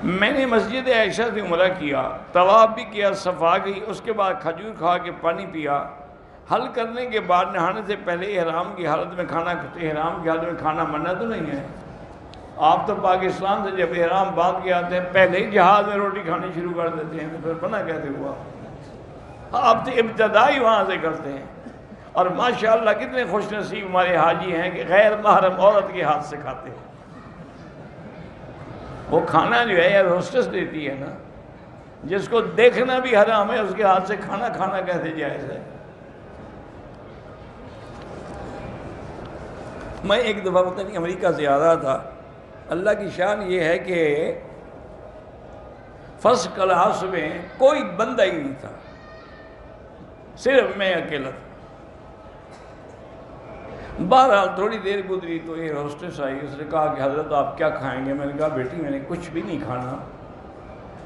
میں نے مسجد عائشہ سے عمرہ کیا، طواف بھی کیا، صفا گئی، اس کے بعد کھجور کھا کے پانی پیا، حل کرنے کے بعد نہانے سے پہلے احرام کی حالت میں کھانا منع تو نہیں ہے؟ آپ تو پاکستان سے جب احرام باندھ کے آتے ہیں پہلے ہی جہاز میں روٹی کھانی شروع کر دیتے ہیں، تو پھر منع کیسے ہوا؟ آپ تو ابتدائی وہاں سے کرتے ہیں۔ اور ماشاءاللہ کتنے خوش نصیب ہمارے حاجی ہیں کہ غیر محرم عورت کے ہاتھ سے کھاتے ہیں۔ وہ کھانا جو ہے ایئر ہوسٹس دیتی ہے نا، جس کو دیکھنا بھی حرام ہے، اس کے ہاتھ سے کھانا کیسے جائز ہے؟ میں ایک دفعہ پتہ نہیں امریکہ سے آ رہا تھا، اللہ کی شان یہ ہے کہ فرسٹ کلاس میں کوئی بندہ ہی نہیں تھا، صرف میں اکیلا تھا۔ بہرحال تھوڑی دیر گزری تو ایئر ہوسٹس آئی، اس نے کہا کہ حضرت آپ کیا کھائیں گے؟ میں نے کہا بیٹی میں نے کچھ بھی نہیں کھانا،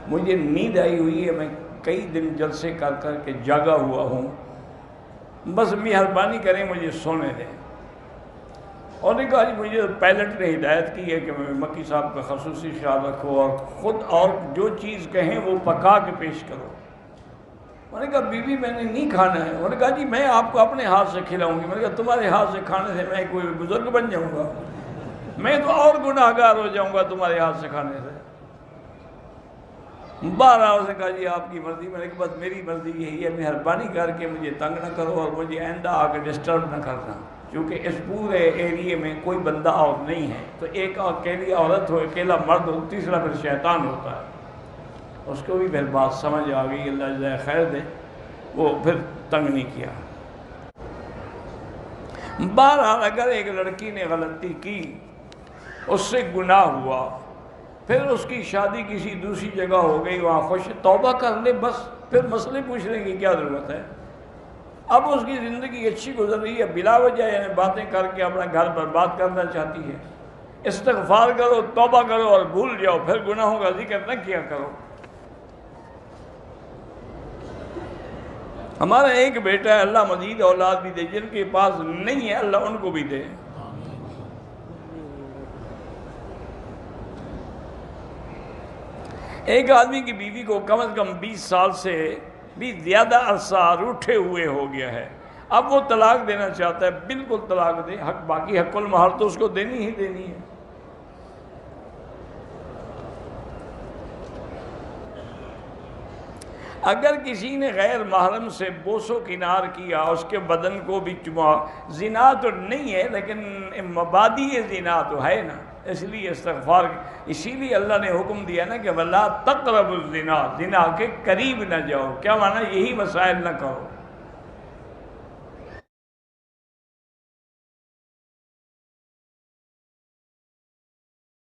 مجھے نیند آئی ہوئی ہے، میں کئی دن جلسے کر کر کے جاگا ہوا ہوں، بس مہربانی کریں مجھے سونے دیں۔ اور نے کہا جی مجھے پائلٹ نے ہدایت کی ہے کہ میں مکی صاحب کا خصوصی خیال رکھو اور خود اور جو چیز کہیں وہ پکا کے پیش کرو۔ میں نے کہا بیوی میں نے نہیں کھانا ہے۔ انہوں نے کہا جی میں آپ کو اپنے ہاتھ سے کھلاؤں گی۔ میں نے کہا تمہارے ہاتھ سے کھانے سے میں کوئی بزرگ بن جاؤں گا؟ میں تو اور گناہ گار ہو جاؤں گا تمہارے ہاتھ سے کھانے سے۔ بارہ اس نے کہا جی آپ کی مرضی۔ میں نے کہا بس میری مرضی یہی ہے، مہربانی کر کے مجھے تنگ نہ کرو اور مجھے آئندہ آ کے ڈسٹرب نہ کرنا، کیونکہ اس پورے ایریے میں کوئی بندہ اور نہیں ہے، تو ایک اکیلی عورت ہو، اکیلا مرد ہو، تیسرا پھر شیطان ہوتا ہے۔ اس کو بھی پھر بات سمجھ آ گئی، اللہ جزائے خیر دے، وہ پھر تنگ نہیں کیا۔ بہرحال اگر ایک لڑکی نے غلطی کی، اس سے گناہ ہوا، پھر اس کی شادی کسی دوسری جگہ ہو گئی، وہاں خوش توبہ کر لے، بس پھر مسئلے پوچھنے کی کیا ضرورت ہے؟ اب اس کی زندگی اچھی گزر رہی ہے، بلا وجہ یعنی باتیں کر کے اپنا گھر برباد کرنا چاہتی ہے، استغفار کرو، توبہ کرو اور بھول جاؤ، پھر گناہوں کا ذکر نہ کیا کرو۔ ہمارا ایک بیٹا ہے، اللہ مزید اولاد بھی دے، جن کے پاس نہیں ہے اللہ ان کو بھی دے۔ ایک آدمی کی بیوی کو کم از کم 20 سال سے بھی زیادہ عرصہ روٹھے ہوئے ہو گیا ہے، اب وہ طلاق دینا چاہتا ہے، بالکل طلاق دے، باقی حق المہر تو اس کو دینی ہی دینی ہے۔ اگر کسی نے غیر محرم سے بوس و کنار کیا، اس کے بدن کو بھی چما، زنا تو نہیں ہے لیکن مبادی زنا تو ہے نا، اس لیے استغفار، اسی لیے اللہ نے حکم دیا نا کہ وَلَا تَقْرَبُوا الزِّنَا، زنا کے قریب نہ جاؤ۔ کیا معنی؟ یہی مسائل نہ کرو۔